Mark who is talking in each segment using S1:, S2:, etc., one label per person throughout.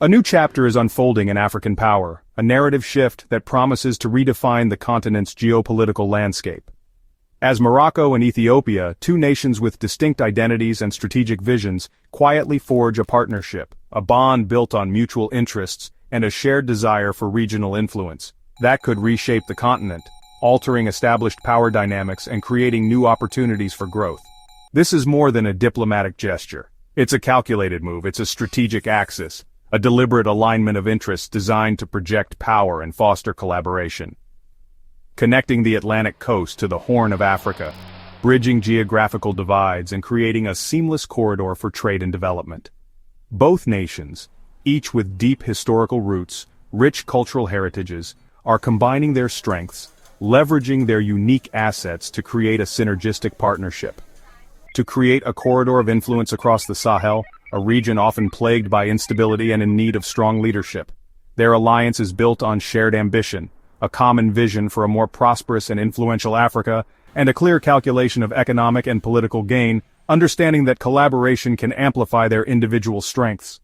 S1: A new chapter is unfolding in African power, a narrative shift that promises to redefine the continent's geopolitical landscape. As Morocco and Ethiopia, two nations with distinct identities and strategic visions, quietly forge a partnership, a bond built on mutual interests and a shared desire for regional influence, that could reshape the continent, altering established power dynamics and creating new opportunities for growth. This is more than a diplomatic gesture. It's a calculated move, it's a strategic axis, a deliberate alignment of interests designed to project power and foster collaboration. Connecting the Atlantic coast to the Horn of Africa, bridging geographical divides and creating a seamless corridor for trade and development. Both nations, each with deep historical roots, rich cultural heritages, are combining their strengths, leveraging their unique assets to create a synergistic partnership. To create a corridor of influence across the Sahel, a region often plagued by instability and in need of strong leadership. Their alliance is built on shared ambition, a common vision for a more prosperous and influential Africa, and a clear calculation of economic and political gain, understanding that collaboration can amplify their individual strengths.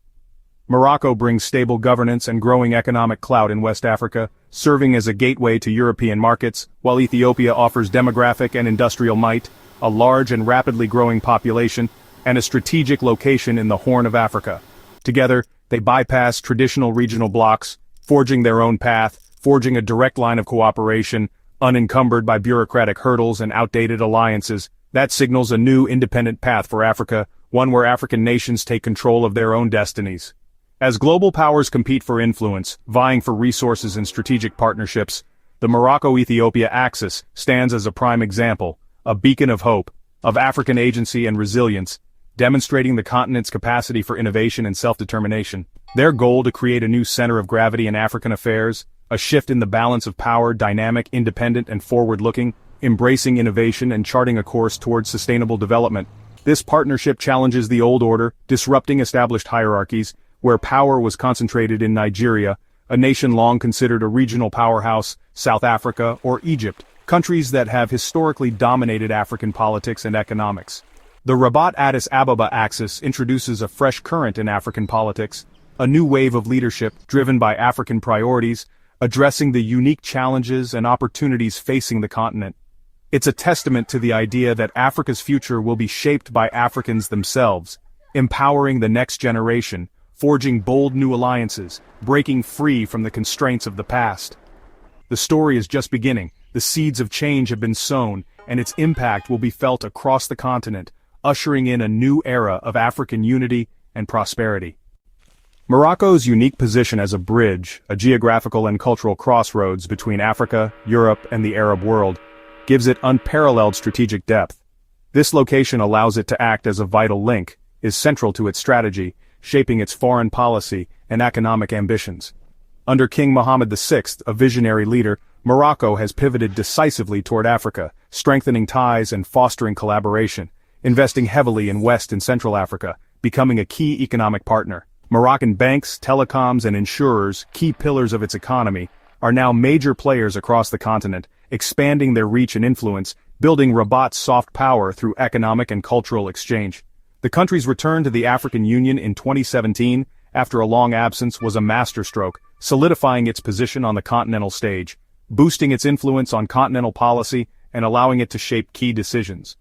S1: Morocco brings stable governance and growing economic clout in West Africa, serving as a gateway to European markets, while Ethiopia offers demographic and industrial might, a large and rapidly growing population, and a strategic location in the Horn of Africa. Together, they bypass traditional regional blocks, forging their own path, forging a direct line of cooperation, unencumbered by bureaucratic hurdles and outdated alliances. That signals a new independent path for Africa, one where African nations take control of their own destinies. As global powers compete for influence, vying for resources and strategic partnerships, the Morocco-Ethiopia axis stands as a prime example, a beacon of hope, of African agency and resilience, demonstrating the continent's capacity for innovation and self-determination. Their goal to create a new center of gravity in African affairs, a shift in the balance of power, dynamic, independent, and forward-looking, embracing innovation and charting a course towards sustainable development. This partnership challenges the old order, disrupting established hierarchies, where power was concentrated in Nigeria, a nation long considered a regional powerhouse, South Africa, or Egypt, countries that have historically dominated African politics and economics. The Rabat-Addis Ababa axis introduces a fresh current in African politics, a new wave of leadership driven by African priorities, addressing the unique challenges and opportunities facing the continent. It's a testament to the idea that Africa's future will be shaped by Africans themselves, empowering the next generation, forging bold new alliances, breaking free from the constraints of the past. The story is just beginning, the seeds of change have been sown, and its impact will be felt across the continent, ushering in a new era of African unity and prosperity. Morocco's unique position as a bridge, a geographical and cultural crossroads between Africa, Europe, and the Arab world, gives it unparalleled strategic depth. This location allows it to act as a vital link, is central to its strategy, shaping its foreign policy and economic ambitions. Under King Mohammed VI, a visionary leader, Morocco has pivoted decisively toward Africa, strengthening ties and fostering collaboration, investing heavily in West and Central Africa, becoming a key economic partner. Moroccan banks, telecoms, and insurers, key pillars of its economy, are now major players across the continent, expanding their reach and influence, building Rabat's soft power through economic and cultural exchange. The country's return to the African Union in 2017, after a long absence, was a masterstroke, solidifying its position on the continental stage, boosting its influence on continental policy, and allowing it to shape key decisions.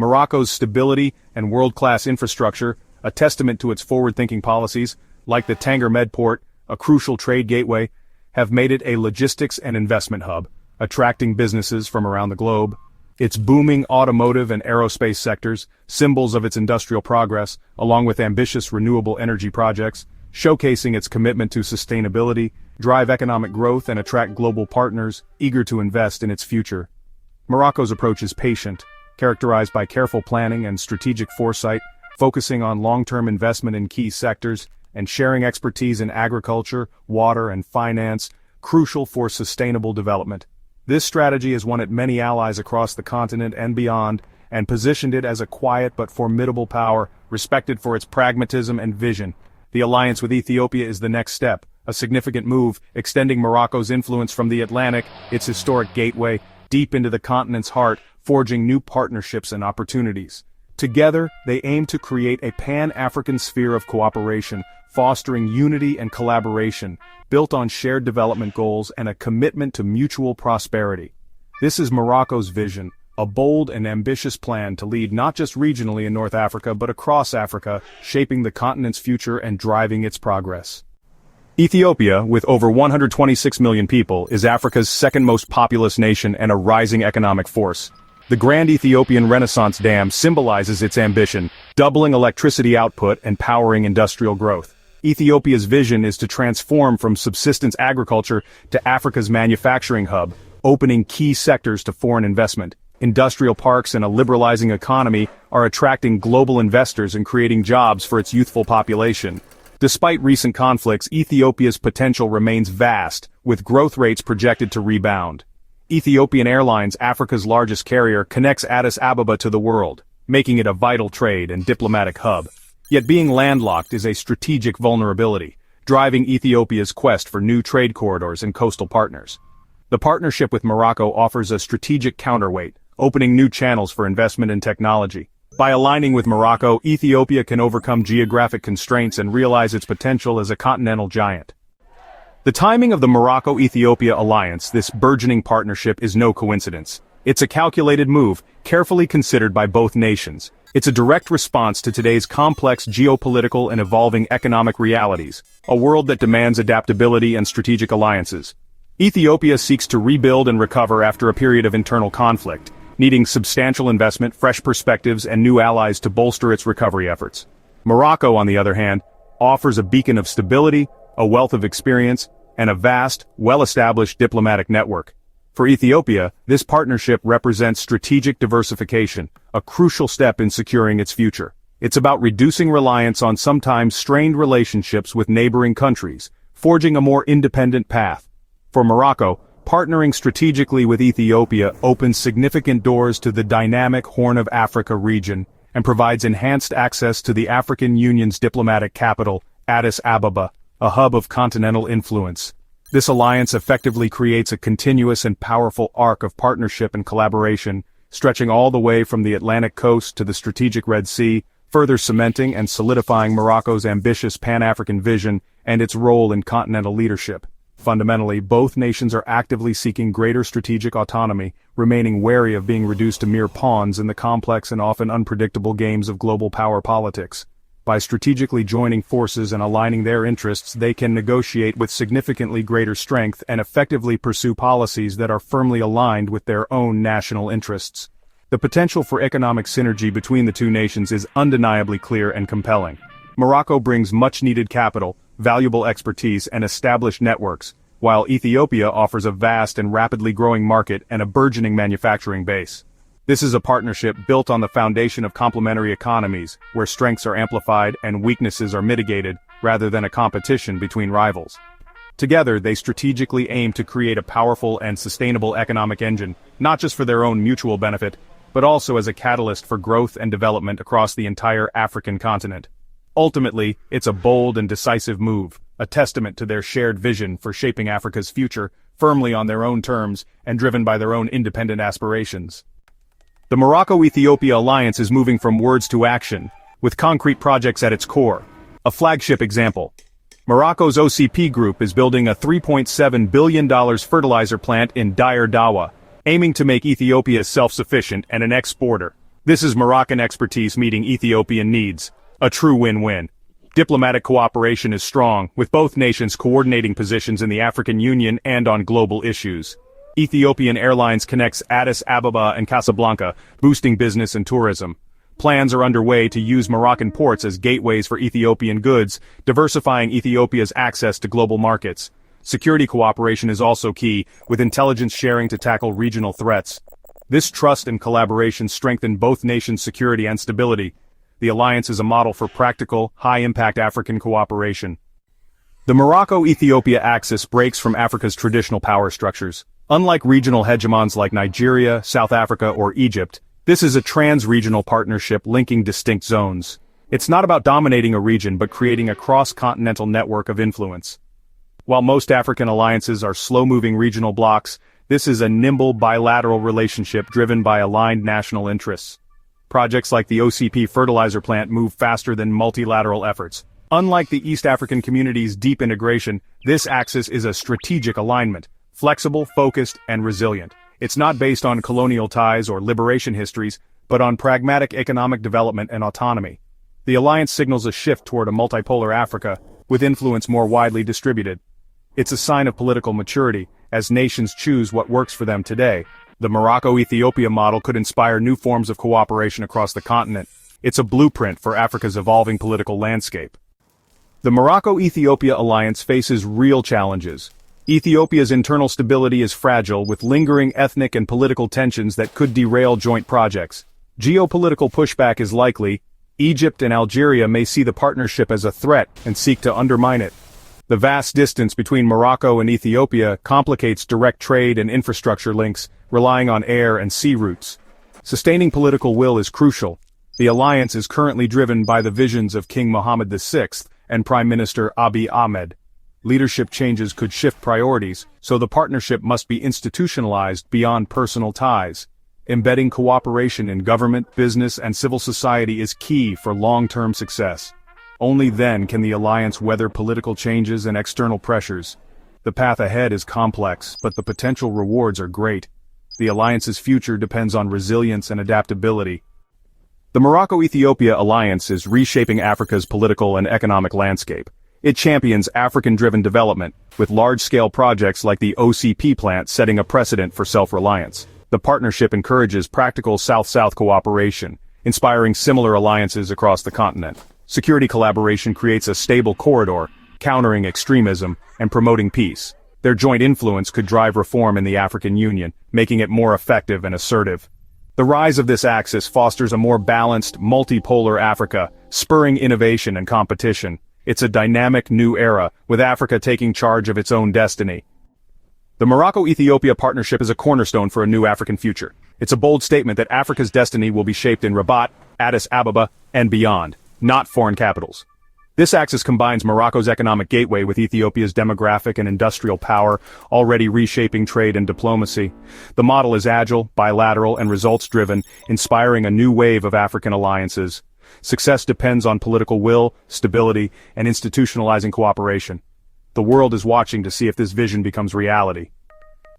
S1: Morocco's stability and world-class infrastructure, a testament to its forward-thinking policies, like the Tanger Med port, a crucial trade gateway, have made it a logistics and investment hub, attracting businesses from around the globe. Its booming automotive and aerospace sectors, symbols of its industrial progress, along with ambitious renewable energy projects, showcasing its commitment to sustainability, drive economic growth and attract global partners eager to invest in its future. Morocco's approach is patient, characterized by careful planning and strategic foresight, focusing on long-term investment in key sectors, and sharing expertise in agriculture, water, and finance, crucial for sustainable development. This strategy has won it many allies across the continent and beyond, and positioned it as a quiet but formidable power, respected for its pragmatism and vision. The alliance with Ethiopia is the next step, a significant move, extending Morocco's influence from the Atlantic, its historic gateway, deep into the continent's heart, forging new partnerships and opportunities. Together, they aim to create a pan-African sphere of cooperation, fostering unity and collaboration, built on shared development goals and a commitment to mutual prosperity. This is Morocco's vision, a bold and ambitious plan to lead not just regionally in North Africa but across Africa, shaping the continent's future and driving its progress. Ethiopia, with over 126 million people, is Africa's second most populous nation and a rising economic force. The Grand Ethiopian Renaissance Dam symbolizes its ambition, doubling electricity output and powering industrial growth. Ethiopia's vision is to transform from subsistence agriculture to Africa's manufacturing hub, opening key sectors to foreign investment. Industrial parks and a liberalizing economy are attracting global investors and creating jobs for its youthful population. Despite recent conflicts, Ethiopia's potential remains vast, with growth rates projected to rebound. Ethiopian Airlines, Africa's largest carrier, connects Addis Ababa to the world, making it a vital trade and diplomatic hub. Yet being landlocked is a strategic vulnerability, driving Ethiopia's quest for new trade corridors and coastal partners. The partnership with Morocco offers a strategic counterweight, opening new channels for investment and technology. By aligning with Morocco, Ethiopia can overcome geographic constraints and realize its potential as a continental giant. The timing of the Morocco-Ethiopia alliance, this burgeoning partnership, is no coincidence. It's a calculated move, carefully considered by both nations. It's a direct response to today's complex geopolitical and evolving economic realities, a world that demands adaptability and strategic alliances. Ethiopia seeks to rebuild and recover after a period of internal conflict, needing substantial investment, fresh perspectives, and new allies to bolster its recovery efforts. Morocco, on the other hand, offers a beacon of stability, a wealth of experience, and a vast, well-established diplomatic network. For Ethiopia, this partnership represents strategic diversification, a crucial step in securing its future. It's about reducing reliance on sometimes strained relationships with neighboring countries, forging a more independent path. For Morocco, partnering strategically with Ethiopia opens significant doors to the dynamic Horn of Africa region and provides enhanced access to the African Union's diplomatic capital, Addis Ababa, a hub of continental influence. This alliance effectively creates a continuous and powerful arc of partnership and collaboration, stretching all the way from the Atlantic coast to the strategic Red Sea, further cementing and solidifying Morocco's ambitious Pan-African vision and its role in continental leadership. Fundamentally, both nations are actively seeking greater strategic autonomy, remaining wary of being reduced to mere pawns in the complex and often unpredictable games of global power politics. By strategically joining forces and aligning their interests, they can negotiate with significantly greater strength and effectively pursue policies that are firmly aligned with their own national interests. The potential for economic synergy between the two nations is undeniably clear and compelling. Morocco brings much-needed capital, valuable expertise, and established networks, while Ethiopia offers a vast and rapidly growing market and a burgeoning manufacturing base. This is a partnership built on the foundation of complementary economies, where strengths are amplified and weaknesses are mitigated, rather than a competition between rivals. Together, they strategically aim to create a powerful and sustainable economic engine, not just for their own mutual benefit, but also as a catalyst for growth and development across the entire African continent. Ultimately, it's a bold and decisive move, a testament to their shared vision for shaping Africa's future, firmly on their own terms and driven by their own independent aspirations. The Morocco-Ethiopia alliance is moving from words to action, with concrete projects at its core. A flagship example. Morocco's OCP Group is building a $3.7 billion fertilizer plant in Dire Dawa, aiming to make Ethiopia self-sufficient and an exporter. This is Moroccan expertise meeting Ethiopian needs. A true win-win. Diplomatic cooperation is strong, with both nations coordinating positions in the African Union and on global issues. Ethiopian Airlines connects Addis Ababa and Casablanca, boosting business and tourism. Plans are underway to use Moroccan ports as gateways for Ethiopian goods, diversifying Ethiopia's access to global markets. Security cooperation is also key, with intelligence sharing to tackle regional threats. This trust and collaboration strengthen both nations' security and stability. The alliance is a model for practical, high-impact African cooperation. The Morocco-Ethiopia axis breaks from Africa's traditional power structures. Unlike regional hegemons like Nigeria, South Africa, or Egypt, this is a trans-regional partnership linking distinct zones. It's not about dominating a region but creating a cross-continental network of influence. While most African alliances are slow-moving regional blocs, this is a nimble bilateral relationship driven by aligned national interests. Projects like the OCP fertilizer plant move faster than multilateral efforts. Unlike the East African community's deep integration, this axis is a strategic alignment, flexible, focused, and resilient. It's not based on colonial ties or liberation histories, but on pragmatic economic development and autonomy. The alliance signals a shift toward a multipolar Africa, with influence more widely distributed. It's a sign of political maturity, as nations choose what works for them today. The Morocco Ethiopia model could inspire new forms of cooperation across the continent. It's a blueprint for Africa's evolving political landscape. The Morocco Ethiopia alliance faces real challenges. Ethiopia's internal stability is fragile, with lingering ethnic and political tensions that could derail joint projects. Geopolitical pushback is likely. Egypt and Algeria may see the partnership as a threat and seek to undermine it. The vast distance between Morocco and Ethiopia complicates direct trade and infrastructure links, relying on air and sea routes. Sustaining political will is crucial. The alliance is currently driven by the visions of King Mohammed VI and Prime Minister Abiy Ahmed. Leadership changes could shift priorities, so the partnership must be institutionalized beyond personal ties. Embedding cooperation in government, business, and civil society is key for long-term success. Only then can the alliance weather political changes and external pressures. The path ahead is complex, but the potential rewards are great. The alliance's future depends on resilience and adaptability. The Morocco-Ethiopia alliance is reshaping Africa's political and economic landscape. It champions African-driven development, with large-scale projects like the OCP plant setting a precedent for self-reliance. The partnership encourages practical South-South cooperation, inspiring similar alliances across the continent. Security collaboration creates a stable corridor, countering extremism and promoting peace. Their joint influence could drive reform in the African Union, making it more effective and assertive. The rise of this axis fosters a more balanced, multipolar Africa, spurring innovation and competition. It's a dynamic new era, with Africa taking charge of its own destiny. The Morocco-Ethiopia partnership is a cornerstone for a new African future. It's a bold statement that Africa's destiny will be shaped in Rabat, Addis Ababa, and beyond, not foreign capitals. This axis combines Morocco's economic gateway with Ethiopia's demographic and industrial power, already reshaping trade and diplomacy. The model is agile, bilateral, and results-driven, inspiring a new wave of African alliances. Success depends on political will, stability, and institutionalizing cooperation. The world is watching to see if this vision becomes reality.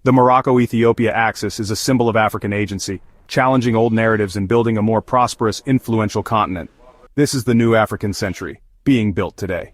S1: The Morocco-Ethiopia axis is a symbol of African agency, challenging old narratives and building a more prosperous, influential continent. This is the new African century, being built today.